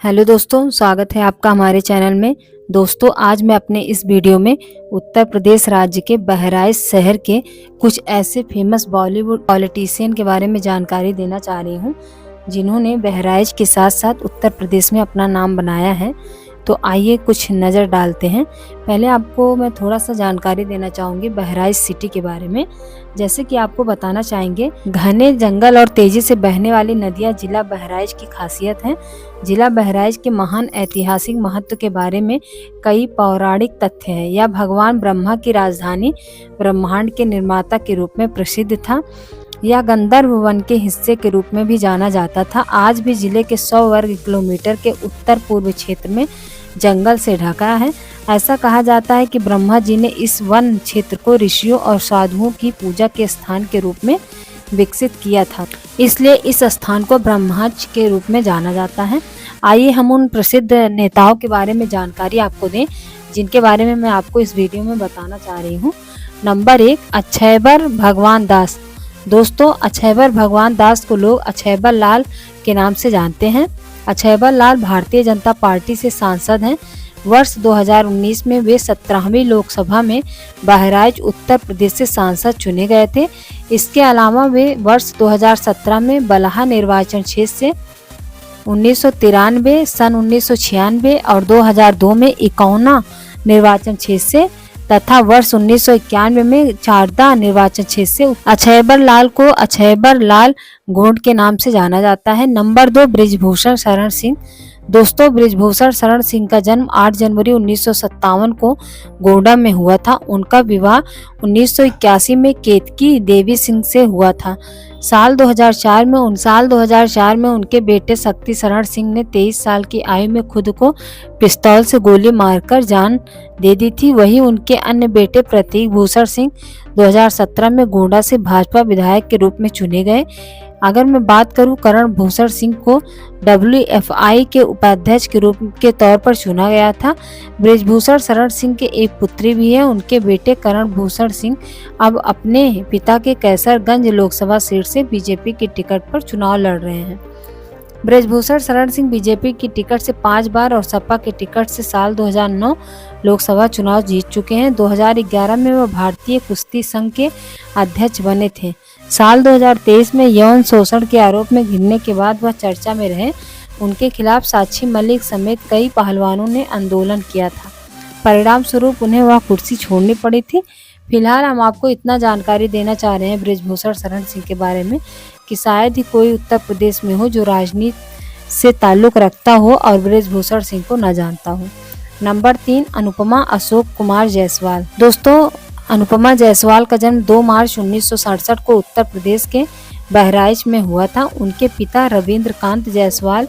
Hello दोस्तों, स्वागत है आपका हमारे चैनल में। दोस्तों, आज मैं अपने इस वीडियो में उत्तर प्रदेश राज्य के बहराइच शहर के कुछ ऐसे फेमस बॉलीवुड पॉलिटिशियन के बारे में जानकारी देना चाह रही हूँ जिन्होंने बहराइच के साथ साथ उत्तर प्रदेश में अपना नाम बनाया है। तो आइए कुछ नज़र डालते हैं। पहले आपको मैं थोड़ा सा जानकारी देना चाहूँगी बहराइच सिटी के बारे में। जैसे कि आपको बताना चाहेंगे, घने जंगल और तेजी से बहने वाली नदियाँ जिला बहराइच की खासियत हैं। जिला बहराइच के महान ऐतिहासिक महत्व के बारे में कई पौराणिक तथ्य हैं। यह भगवान ब्रह्मा की राजधानी, ब्रह्मांड के निर्माता के रूप में प्रसिद्ध था। यह गंधर्व वन के हिस्से के रूप में भी जाना जाता था। आज भी जिले के 100 वर्ग किलोमीटर के उत्तर पूर्व क्षेत्र में जंगल से ढका है। ऐसा कहा जाता है कि ब्रह्मा जी ने इस वन क्षेत्र को ऋषियों और साधुओं की पूजा के स्थान के रूप में विकसित किया था, इसलिए इस स्थान को ब्रह्माच के रूप में जाना जाता है। आइए हम उन प्रसिद्ध नेताओं के बारे में जानकारी आपको दें जिनके बारे में मैं आपको इस वीडियो में बताना चाह रही हूँ। नंबर 1, अक्षयबर भगवान दास। दोस्तों, अक्षयबर भगवान दास को लोग अक्षयबर लाल के नाम से जानते हैं। अक्षयबर लाल भारतीय जनता पार्टी से सांसद हैं। वर्ष 2019 में वे 17वीं लोकसभा में बहराइच उत्तर प्रदेश से सांसद चुने गए थे। इसके अलावा वे वर्ष 2017 में बलहा निर्वाचन क्षेत्र से 1993, सन 1996 और 2002 में इकौना निर्वाचन क्षेत्र से तथा वर्ष 1991 में चारदा निर्वाचन क्षेत्र से अक्षयबर लाल को अक्षयबर लाल गोंड के नाम से जाना जाता है। नंबर 2, बृजभूषण शरण सिंह। दोस्तों, बृजभूषण शरण सिंह का जन्म 8 जनवरी 1957 को गोंडा में हुआ था। उनका विवाह 1981 में केतकी देवी सिंह से हुआ था। साल 2004 में उनके बेटे शक्ति शरण सिंह ने 23 साल की आयु में खुद को पिस्तौल से गोली मारकर जान दे दी थी। वहीं उनके अन्य बेटे प्रतीक भूषण सिंह 2017 में गोंडा से भाजपा विधायक के रूप में चुने गए। अगर मैं बात करूं, करण भूषण सिंह को WFI के उपाध्यक्ष के रूप के तौर पर चुना गया था। बृजभूषण शरण सिंह के एक पुत्री भी है। उनके बेटे करण भूषण सिंह अब अपने पिता के कैसरगंज लोकसभा सीट से बीजेपी की टिकट पर चुनाव लड़ रहे हैं। बृजभूषण शरण सिंह बीजेपी की टिकट से 5 बार और सपा की टिकट से साल 2009 लोकसभा चुनाव जीत चुके हैं। 2011 में वह भारतीय कुश्ती संघ के अध्यक्ष बने थे। साल 2023 में यौन शोषण के आरोप में घिरने के बाद वह चर्चा में रहे। उनके खिलाफ साक्षी मलिक समेत कई पहलवानों ने आंदोलन किया था। परिणाम स्वरूप उन्हें वह कुर्सी छोड़नी पड़ी थी। फिलहाल हम आपको इतना जानकारी देना चाह रहे हैं बृजभूषण शरण सिंह के बारे में कि शायद ही कोई उत्तर प्रदेश में हो जो राजनीति से ताल्लुक रखता हो और बृजभूषण सिंह को न जानता हो। नंबर 3, अनुपमा अशोक कुमार जायसवाल। दोस्तों, अनुपमा जायसवाल का जन्म 2 मार्च 1967 को उत्तर प्रदेश के बहराइच में हुआ था। उनके पिता रविंद्र कांत जायसवाल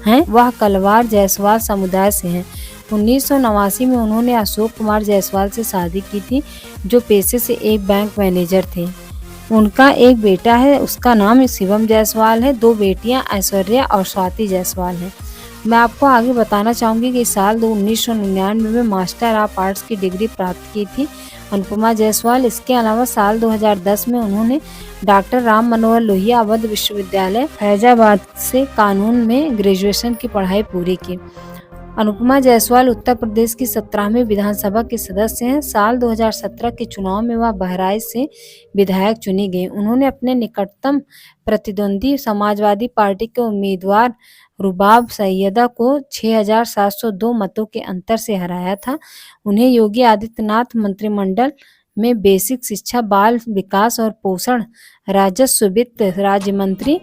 हैं। वह कलवार जायसवाल समुदाय से हैं। 1989 में उन्होंने अशोक कुमार जायसवाल से शादी की थी, जो पेशे से एक बैंक मैनेजर थे। उनका एक बेटा है, उसका नाम शिवम जायसवाल है। 2 बेटियां ऐश्वर्या और स्वाति जायसवाल हैं। मैं आपको आगे बताना चाहूँगी कि साल 1999 में मास्टर ऑफ आर्ट्स की डिग्री प्राप्त की थी अनुपमा जायसवाल। इसके अलावा साल 2010 में उन्होंने डॉक्टर राम मनोहर लोहिया अवध विश्वविद्यालय फैजाबाद से कानून में ग्रेजुएशन की पढ़ाई पूरी की। अनुपमा जायसवाल उत्तर प्रदेश की 17वीं विधानसभा के सदस्य हैं। साल 2017 के चुनाव में वह बहराइच से विधायक चुनी गई। उन्होंने अपने निकटतम प्रतिद्वंदी समाजवादी पार्टी के उम्मीदवार रुबाब सैयदा को 6702 मतों के अंतर से हराया था। उन्हें योगी आदित्यनाथ मंत्रिमंडल में बेसिक शिक्षा, बाल विकास और पोषण, राजस्व, वित्त राज्य मंत्री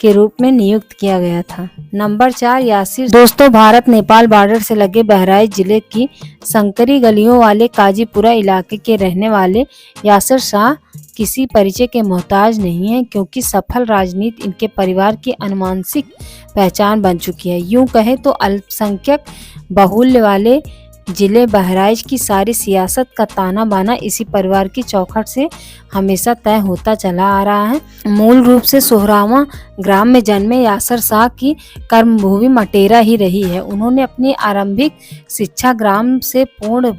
के रूप में नियुक्त किया गया था। नंबर 4, यासिर। दोस्तों, भारत नेपाल बॉर्डर से लगे बहराइच जिले की संकरी गलियों वाले काजीपुरा इलाके के रहने वाले यासिर शाह किसी परिचय के मोहताज नहीं है, क्योंकि सफल राजनीति इनके परिवार की अनुवांशिक पहचान बन चुकी है। यूं कहे तो अल्पसंख्यक बाहुल्य वाले जिले बहराइच की सारी सियासत का ताना बाना इसी परिवार की चौखट से हमेशा तय होता चला आ रहा है। मूल रूप से सोहरावां ग्राम में जन्मे यासिर शाह की कर्मभूमि मटेरा ही रही है। उन्होंने अपनी आरंभिक शिक्षा ग्राम से पूर्ण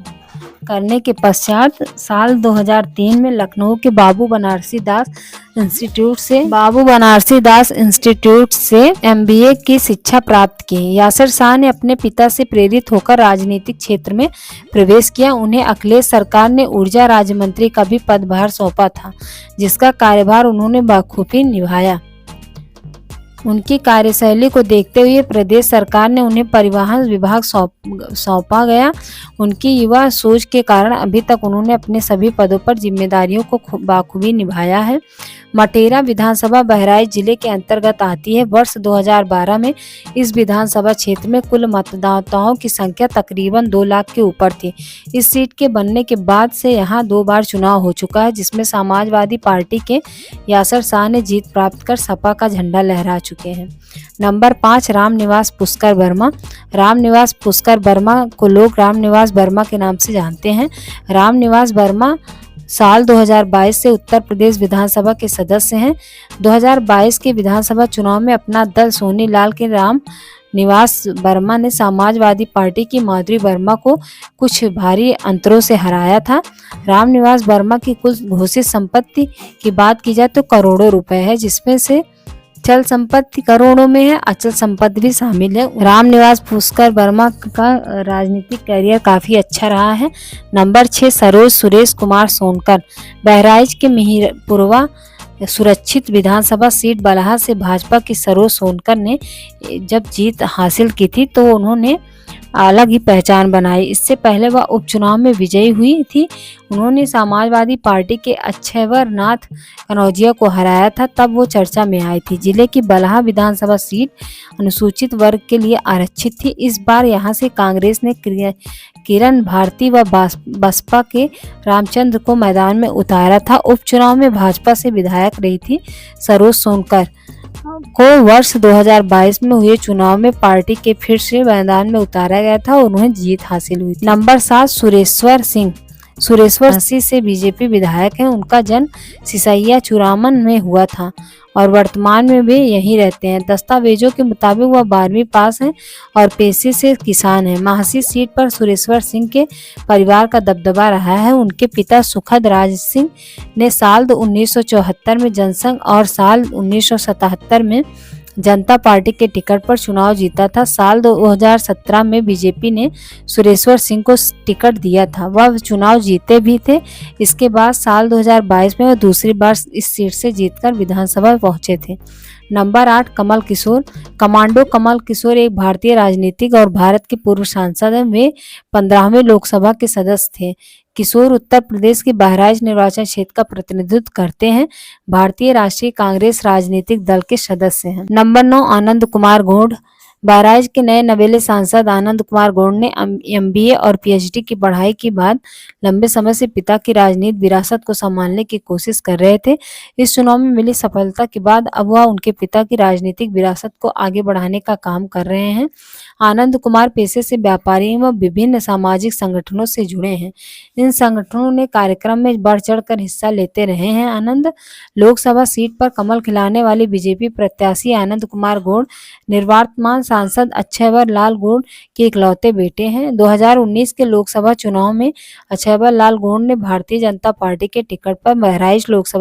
करने के पश्चात साल 2003 में लखनऊ के बाबू बनारसी दास इंस्टीट्यूट से MBA की शिक्षा प्राप्त की। यासिर शाह ने अपने पिता से प्रेरित होकर राजनीतिक क्षेत्र में प्रवेश किया। उन्हें अखिलेश सरकार ने ऊर्जा राज्य मंत्री का भी पदभार सौंपा था, जिसका कार्यभार उन्होंने बखूबी निभाया। उनकी कार्यशैली को देखते हुए प्रदेश सरकार ने उन्हें परिवहन विभाग सौंपा गया। उनकी युवा सोच के कारण अभी तक उन्होंने अपने सभी पदों पर जिम्मेदारियों को बखूबी निभाया है। मटेरा विधानसभा बहराइच जिले के अंतर्गत आती है। वर्ष 2012 में इस विधानसभा क्षेत्र में कुल मतदाताओं की संख्या तकरीबन 2 लाख के ऊपर थी। इस सीट के बनने के बाद से यहाँ 2 बार चुनाव हो चुका है, जिसमें समाजवादी पार्टी के यासिर शाह ने जीत प्राप्त कर सपा का झंडा लहरा चुके हैं। नंबर 5, रामनिवास पुष्कर वर्मा। रामनिवास पुष्कर वर्मा को लोग रामनिवास वर्मा के नाम से जानते हैं। रामनिवास वर्मा साल 2022 से उत्तर प्रदेश विधानसभा के सदस्य हैं। 2022 के विधानसभा चुनाव में अपना दल सोनीलाल के रामनिवास वर्मा ने समाजवादी पार्टी की माधुरी वर्मा को कुछ भारी अंतरों से हराया था। रामनिवास वर्मा की कुल घोषित संपत्ति की बात की जाए तो करोड़ों रुपए है, जिसमें से चल संपत्ति करोड़ों में है, अचल संपत्ति भी शामिल है। रामनिवास पुष्कर वर्मा का राजनीतिक करियर काफी अच्छा रहा है। नंबर 6, सरोज सुरेश कुमार सोनकर। बहराइच के मिहिरपुरवा सुरक्षित विधानसभा सीट बलहा से भाजपा की सरोज सोनकर ने जब जीत हासिल की थी तो उन्होंने अलग ही पहचान बनाई। इससे पहले वह उपचुनाव में विजयी हुई थी। उन्होंने समाजवादी पार्टी के अक्षयवर नाथ कनौजिया को हराया था, तब वो चर्चा में आई थी। जिले की बलहा विधानसभा सीट अनुसूचित वर्ग के लिए आरक्षित थी। इस बार यहां से कांग्रेस ने किरण भारती व बसपा के रामचंद्र को मैदान में उतारा था। उपचुनाव में भाजपा से विधायक रही थी सरोज सोनकर को वर्ष 2022 में हुए चुनाव में पार्टी के फिर से मैदान में उतारा गया था और उन्हें जीत हासिल हुई थी। नंबर 7, सुरेश्वर सिंह। सुरेश्वर झांसी से बीजेपी विधायक हैं। उनका जन्म सिसैया चुरामन में हुआ था और वर्तमान में वे यहीं रहते हैं। दस्तावेजों के मुताबिक वह 12वीं पास हैं और पेशे से किसान हैं। महासी सीट पर सुरेश्वर सिंह के परिवार का दबदबा रहा है। उनके पिता सुखद राज सिंह ने साल 1974 में जनसंघ और साल 1977 में जनता पार्टी के टिकट पर चुनाव जीता था। साल 2017 में बीजेपी ने सुरेश्वर सिंह को टिकट दिया था, वह चुनाव जीते भी थे। इसके बाद साल 2022 में वह दूसरी बार इस सीट से जीतकर विधानसभा पहुंचे थे। नंबर 8, कमल किशोर। कमांडो कमल किशोर एक भारतीय राजनीतिक और भारत के पूर्व सांसद हैं। वे 15वें लोकसभा के सदस्य थे। किशोर उत्तर प्रदेश के बहराइच निर्वाचन क्षेत्र का प्रतिनिधित्व करते हैं। भारतीय राष्ट्रीय कांग्रेस राजनीतिक दल के सदस्य हैं। नंबर 9, आनंद कुमार गौड़। बहराइच के नए नवेले सांसद आनंद कुमार गौड़ ने MBA और PhD की पढ़ाई के बाद लंबे समय से पिता की राजनीतिक विरासत को संभालने की कोशिश कर रहे थे। इस चुनाव में मिली सफलता के बाद अब वह उनके पिता की राजनीतिक विरासत को आगे बढ़ाने का काम कर रहे हैं। आनंद कुमार पेशे से व्यापारी व विभिन्न सामाजिक संगठनों से जुड़े हैं। इन संगठनों ने कार्यक्रम में बढ़ चढ़कर हिस्सा लेते रहे हैं। आनंद लोकसभा सीट पर कमल खिलाने वाले बीजेपी प्रत्याशी आनंद कुमार गौड़ निर्वर्तमान सांसद अक्षयवर लाल गौड़ के इकलौते बेटे हैं। 2019 के लोकसभा चुनाव में अक्षयवर लाल गौड़ ने भारतीय जनता पार्टी के टिकट पर बहराइच लोकसभा